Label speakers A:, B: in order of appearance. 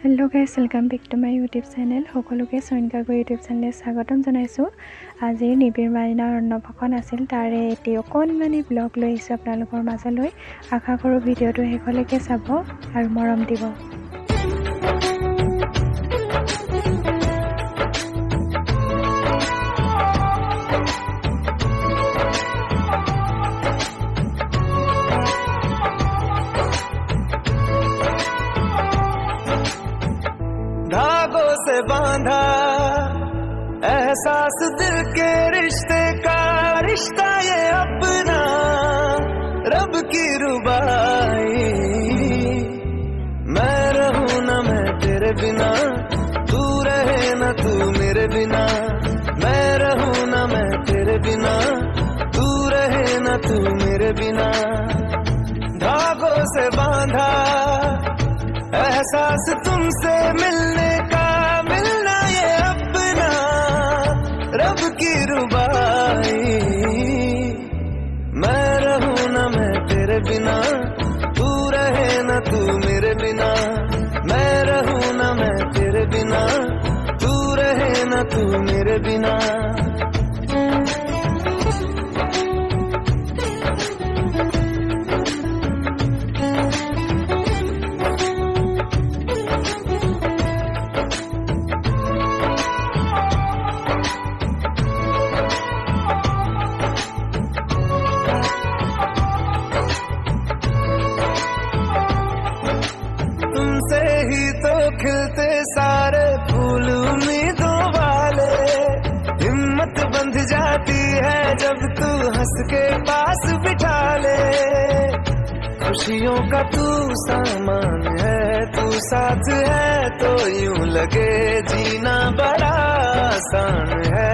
A: Hello guys, welcome back to my YouTube channel. সকলোকে সৈনিকাগো YouTube channel स्वागतम জানাইছো। আজি নিবিৰ মাইনাৰ অন্নপ্ৰাশন আছিল, তাৰে এটি অকণমানি ব্লগ লৈ আহিছো আপোনালোকৰ মাজলৈ। আশা কৰোঁ ভিডিঅ'টো শেষলৈকে চাব আৰু মৰম দিব।
B: धागों से बांधा एहसास दिल के रिश्ते का, रिश्ता ये अपना रब की रुबाई। मैं रहूं ना मैं तेरे बिना, तू रहे ना तू मेरे बिना। मैं रहूं ना मैं तेरे बिना, तू रहे ना तू मेरे बिना। धागों से बांधा एहसास तुमसे मिलने का, मिलना ये अपना रब की रुबाई। मैं रहूं ना मैं तेरे बिना, तू रहे ना तू मेरे बिना। मैं रहूं ना मैं तेरे बिना, तू रहे ना तू मेरे बिना। तुमसे ही तो खिलते सारे फूल उम्मीदों वाले। हिम्मत बंध जाती है जब तू हंस के पास बिठा ले। खुशियों का तू सामान है, तू साथ है तो यूं लगे जीना बड़ा आसान है।